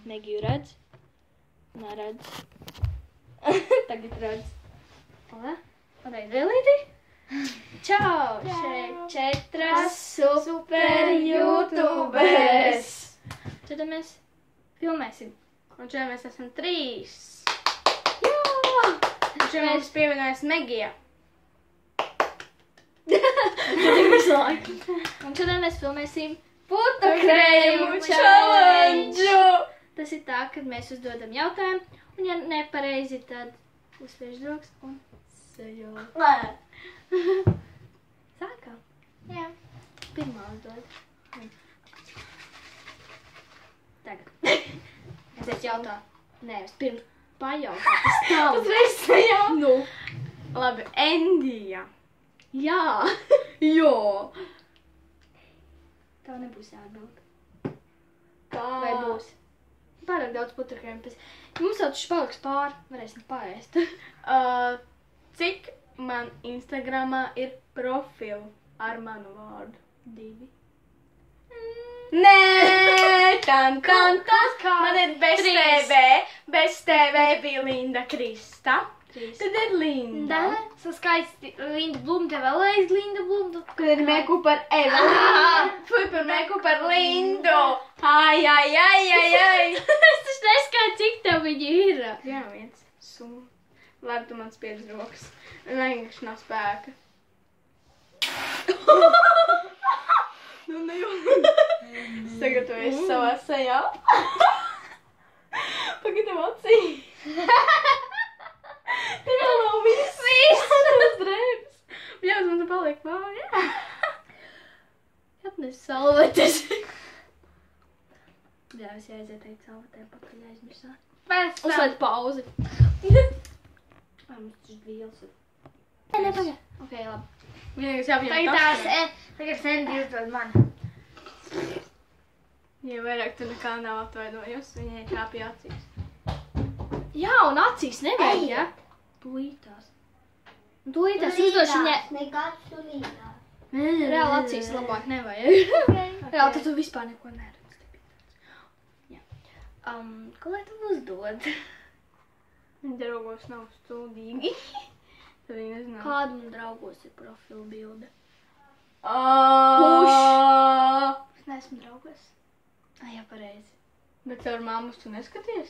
Megiju redz? Neredz. Tagad redz. Pareizi vēlīti? Čau! Šeit 4 super YouTuberes! Tad mēs filmēsim. Un šeit mēs esam 3. Jā! Un šeit mums pievienojas Megija. Un šodien mēs filmēsim fotokrējumu challenge! Tas ir tā, kad mēs uzdodam jautājumu, un ja nepareizi, tad uzspiež rokas un sejā. Sākam? Jā. Pirmā uzdod. Tagad. Es jautā. Nē, es pirms pajautā, tas tavu. Uzreiz sejā? Nu. Labi, Endija. Jā. Jo. Tev nebūs jāatbild. Kā? Vai būs? Pārāk daudz fotokrējumu. Mums jau taču paliks pāri. Varēsim paēst. Cik man Instagramā ir profilu ar manu vārdu? 2. Nē, tan. Man ir bez TV bija Linda Krista. 3. Tad ir Linda. Saskaisti Linda Blum, tev vēlreiz Linda Blum. Kad ir meku par Evu. Fui par meku par Lindu. Ai. Es taču neskaitu, cik tev viņi ir. Jā, 1. Labi, tu man spiedz rokas. Vienkārši nav spēka. Nu, jau. Sagatavojies savā sejā. Pagaidām acī. Tev jau nav viss. Tas drēbs. Jā, man tu paliek mājā. Atnes salvetes. Jā, es jāaiziet teikt salvetēm, pakaļ aizmirsāt. Uzliet pauzi. Mums taču vielas ir. Nē, pagaid. Ok, labi. Vienīgais jāpieņem Tagad Sandy uzdod man. Ja vairāk tu nekā nav atvainojos, viņai kāpja acīs. Jā, un acīs nevajag, ja? Tūlītās. Tūlītās uzdošu viņai. Nekāds tūlītās. Reāli acīs labāk nevajag. Reāli, tad tu vispār neko neredz. Jā. Ko lai tu uzdod? Viņa draugos nav stūdīgi. Tad viņi nezināja. Kāda man draugos ir profilu bilde? Kurš? Es neesmu draugos. Jā, pareizi. Bet caur māmus tu neskaties?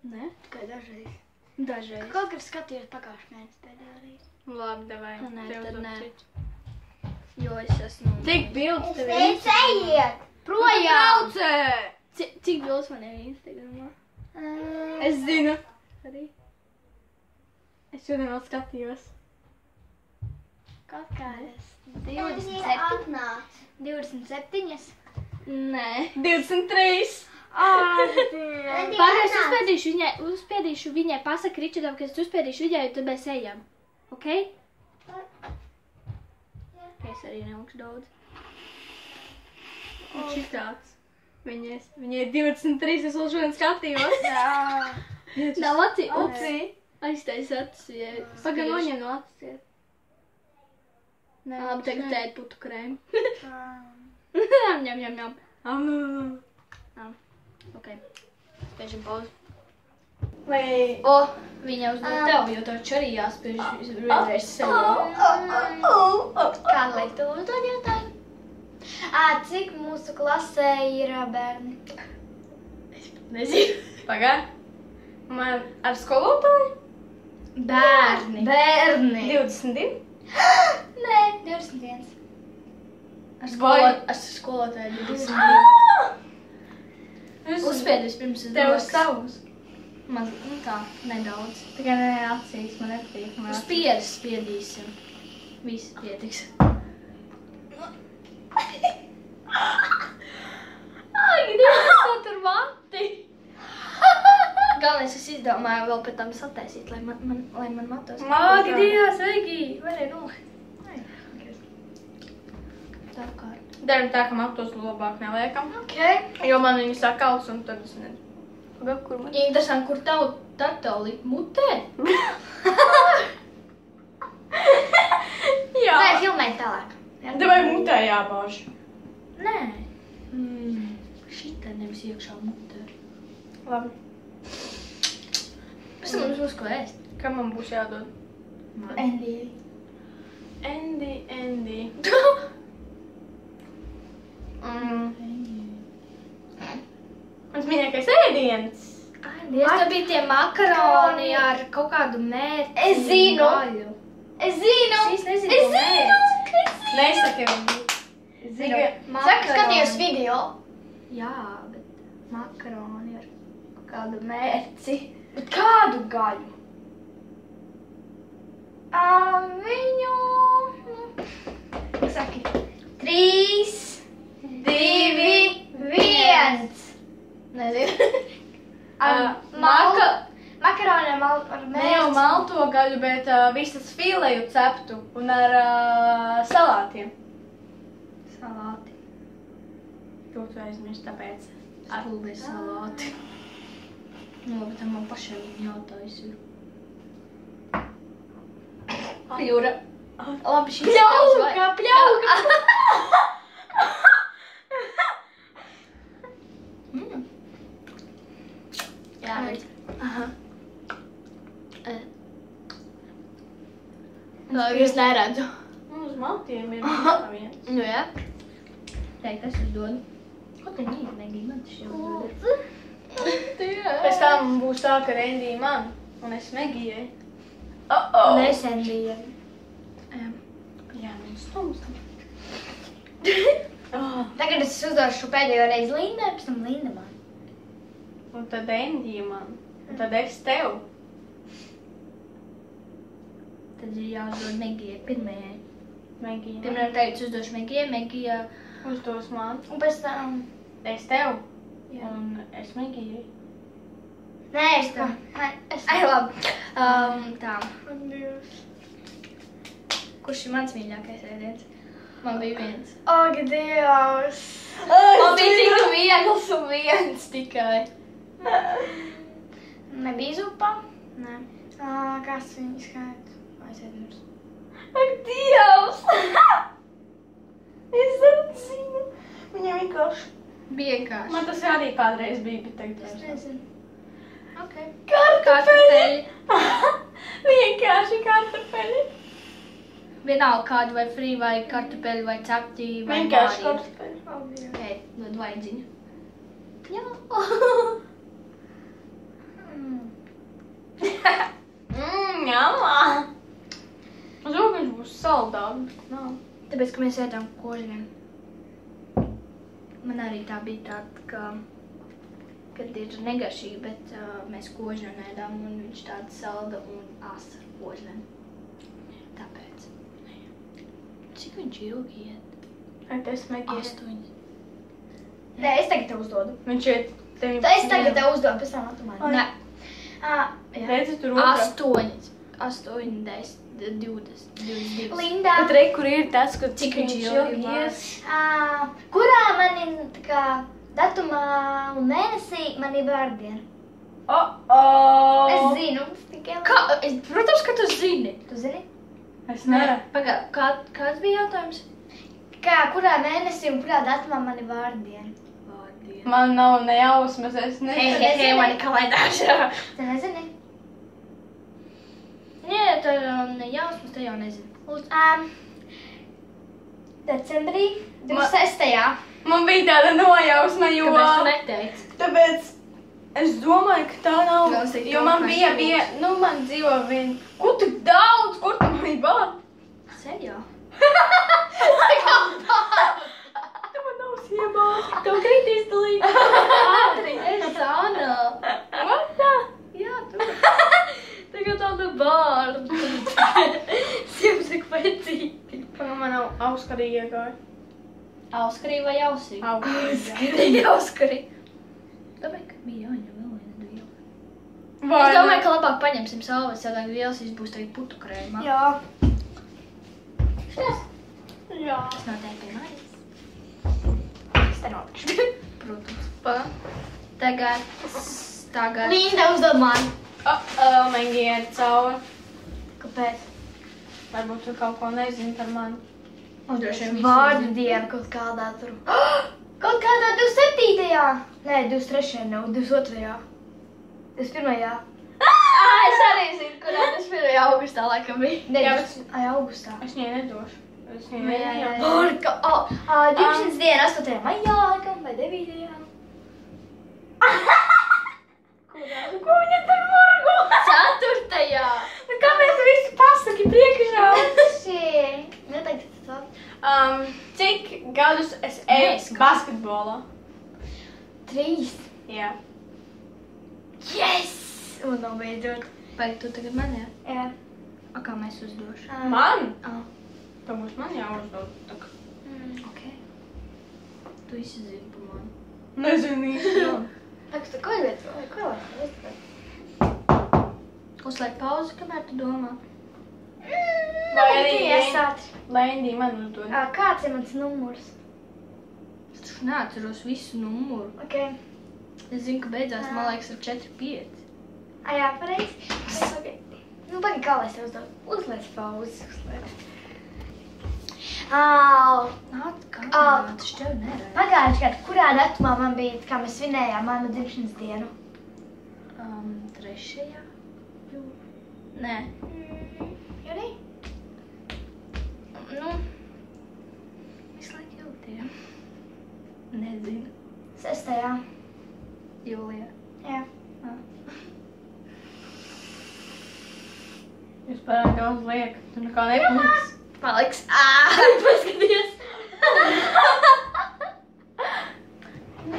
Ne? Tikai dažreiz. Dažreiz. Kaut kad skatījos pagājušajā mēnesī pēdējā reizi. Labi, davai. Nē, Tev tad uzdod nē. citu. Jo es esmu... Cik bildes tev ir? Teicu, ejiet! Projām! Braucē! Cik bildes man ir Instagramā? Es zinu. Arī. Es šodien vēl skatījos. Kaut kādas. 27. 27? Nē. 23. Pārējais uzspiedīšu viņai, pasaka Ričardam, ka es uzspiedīšu viņai, un tad mēs ejam. Ok? Es arī nelikšu daudz. Un šitāds. Viņai ir 23, es vēl šodien skatījos. Nav acī. Acī. Aiztais acis, ja Pagaid noņem no acis. Labi, tagad tēt putu krēmu. Ņem. Ok. Spēžam pauzi. Vai... Viņa uzdod tev, jo taču arī jāspēž vienreiz sevi. Kāda lai tu uzdod jautājumu? Cik mūsu klasē ir bērni? Nezinu. Pagaid. Man ar skolotāju? Bērni. 22? Nē, 21. Ar skolotāju 22. Uzspied vispirms uz Tev uz rokas. savus. Man, tā, nedaudz. Tikai ne acīs, man nepatīk. Uz pieres spiedīsim. Visi pietiks. Ai, Dievs, tur mati! Galvenais, es izdomāju vēl pēc tam sataisīt, lai man matos. Magi, Dievs, Egi! Varēja nolikt. Tā kārt. Daram tā, ka matos labāk neliekam. Ok. Jo man viņi sakals un tad es nezinu. Pagaid, kur man? Interesanti, kur tev likt mutē? Jā. Nē, filmēt tālāk. Davai mutē jābāž. Nē. Šitā nevis iekšā mutē. Labi. Pēc tam mums būs ko ēst. Kam man būs jādod? Andy. Andy. Mans mīļākais ēdiens. Es tev biju tie makaroni ar kaut kādu mērķi. Es zinu. gaļu. Es zinu. Es nezinu, ko mērķi. Nesaki jau. Saka, skatījos video. Jā, bet makaroni ar kaut kādu mērķi. Bet kādu gaļu? Viņu... Saki. 3, 2, 1. Nezinu. Makaroni ar Ne jau mērķi. malto gaļu, bet visas fileju ceptu un ar salātiem. Salāti. To tu aizmirsti, tāpēc. Stulbi salāti. Nu, bet tam man pašai viņa jautājis ir. Jūra. Labi, šī Pļauka. Jā, bet... Aha. Labi, es neredzu. Uz maltiem ir viens. Nu, jā. Teikt, es uzdodu. Ko te nīt, Megija? Man tas jau uzdod. Pēc tam būs tā, ka Rendi man un es Megijai. Nesen bija. Jā, mums stums. Tagad es uzdošu pēdējo reizi Lindai, pēc tam Linda man. Un tad Rendi man. Un tad es tev. Tad ir jāuzdod Megijai pirmajai. Megija. Pirmajai teicu, uzdošu Megijai, Megija... Uzdos man. Un pēc tam... Es tev. Jā. Un es Megijai. Nē, es tam. Ai, labi. Tā. Kurš ir mans mīļākais ēdiens? Man bija viens. Ak, Dievs. Man bija tik viegls un viens tikai. Nebija zupa? Nē. Kas viņa skaita? Vai es aizmirsu? Ak, Dievs! Es atzinu. Viņam vienkārši. Vienkārši. Man tas arī kādreiz bija, bet tagad Es vairs nav. nezinu. Ok. Kartupeļi! Vienkārši kartupeļi. Vienalga kādu vai frī, vai kartupeļu, vai cepti, vai Vienkārši mārīt. kartupeļi. Ej, dod vaidziņu. Jā. Jāmā! Es domāju, ka viņš būs saldāk, bet nav. Tāpēc, ka mēs ēdām kožņiem. Man arī tā bija tāda, ka, kad ir negaršīgi, bet mēs kožņu ēdām, un viņš tāds salda un asa ar kožņiem. Tāpēc. Cik viņš ilgi iet? Vai tas Megija? 8. Nē, es tagad tev uzdodu. Viņš iet 19. Es tagad tev uzdodu, pēc tam tu man. Nē. Redzi, tur otrā. 8, 10, 20, 22. Linda. Bet re, kur ir tas, ka Cik viņš ilgi ies? Kurā man ir tā kā datumā un mēnesī man ir vārdiena? Es zinu, tikai Protams, ka tu zini. Tu zini? Es nevaru. Kāds bija jautājums? Kurā mēnesī un kurā datumā man ir vārdiena? Man nav ne jausmas, es nezinu. Man ir kalendārs. Tu nezini? Nē, tā ir jausmas, te jau nezinu. Decembrī 26. Man bija tāda nojausma, jo... Kāpēc tu neteici? Tāpēc es domāju, ka tā nav. Vēl es Jo man bija, man dzīvo vien... Ko tik daudz? Kur tu man bār? Sejā. Tu man nav siebās. Tev kritīs dalīt. Ātri, es Anna. What the? Jā, tu. Tagad tāda bārda. Siemsek pēcīgi. Man nav auskarī iegāja. Auskarī vai ausī? Auskarī. Auskarī. Tāpēc, ka bija jāņem vēl viens dieva. Vai Es domāju, ka labāk paņemsim salves, savādāk vielas būs tagad putu krēmā. Jā. Jā. Tas noteikti pie manis. Es te notikšu. Protams. Tagad. Linda uzdod man. Man iet cauri. Kāpēc? Varbūt tu kaut ko nezini par mani. Un droši vien Vārdu diena kaut kādā tur. Kaut kādā 27. Nē, 23. nav, 22. 21. Es arī zinu, kurā 21. augustā laikam bija. Ne, Jā, ai, augustā. Es viņai nedošu. Es viņai Jā, nedošu. Porka, 12. diena, 8. maijā, laikam, vai 9. Ko viņa tur vargo? 4. Kāpēc tu visu pasaki priekšā? Neteikt tā. Cik gadus es eju basketbolā? 3. Jā. Yes! Un nav beidzot. Vai tu tagad man, jā? Jā. A, kā mēs uzdošu? Man? Ah. Tā būs man jāuzdod. Ok. Tu visi zini pa mani. Nezinu īsti. Так что такое лицо? Какое лицо? Uzliek pauzi, kamēr tu domā. Vai arī iesāt? Lendi man uzdod. Kāds ir mans numurs? Es taču neatceros visu numuru. Ok. Es zinu, ka beidzās, man liekas, ar 4-5. Jā, pareizi. Ok. Nu, pagaid, kā lai es tev uzdodu? Uzliec pauzi. Taču tev neredz. Pagājuši gadu, kurā datumā man bija, kā mēs svinējām manu dzimšanas dienu? 3. Nē. Jūnī? Nu. Visu laiku jūtie. Nezinu. 6. Jūlijā. Jā. Jūs pārāk daudz liekat. Tu nekā nepaliks. Paliks. Paskaties.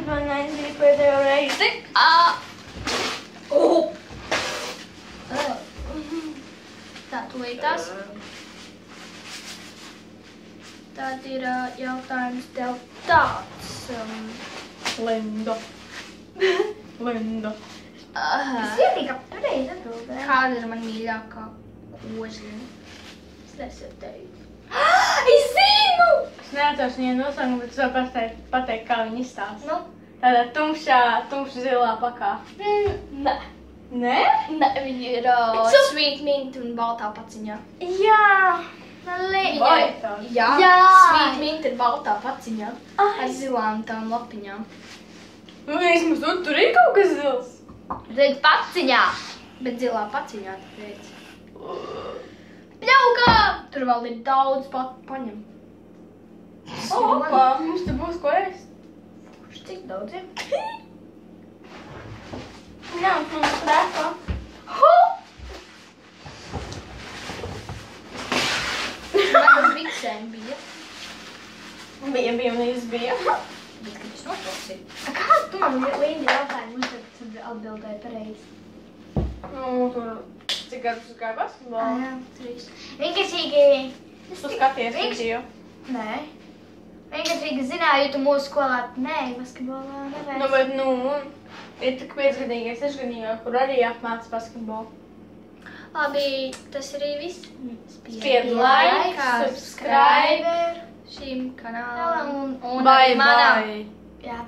Man aizvīja pēdējo reizi. Tā, tu lītās. Tad ir jautājums tev tāds. Linda. Linda. Es ietīju, ka pareizi atbildēju. Kāda ir man mīļākā kožļa? Es nesu teikt. Es zinu! Es neatceros viņai nosaukumu, bet tu vari pateikt, kā viņa izstāsta. Nu? Tādā tumša zilā pakā. Nē. Nē? Nē, viņi ir sweet mint un baltā paciņā. Jā! Vai tā? Jā, Jā. sweet mint ir baltā paciņā. Ar zilām tām lapiņām. Nu, vismaz tur ir kaut kas zils. Zini, paciņā! Bet zilā paciņā tāpēc. Pļaukā! Tur vēl ir daudz paņem. Opa, mums te būs ko ēst. Cik daudz ir? Jā, mums prēkā. Man uz biksēm bija. Bija, un viss bija. Bet, kad es noklausīju. Kādu tu man Linda jautājumu uzdod, kad atbildēji pareizi? Nu, tur, cik gadus gāja basketbolā? Jā. 3. Vienkāršīgi... Tu skaties video. Nē. Vienkāršīgi zināju, jo tu mūsu skolā neej basketbolā nevēs. Nu, bet, ir tik 5-gadīgais, 6-gadīgā, kur arī apmāca basketbolu. Labi, tas arī viss. Spied like, subscribe. šīm kanālam. Un Un Bye, arī manam. bye. jā.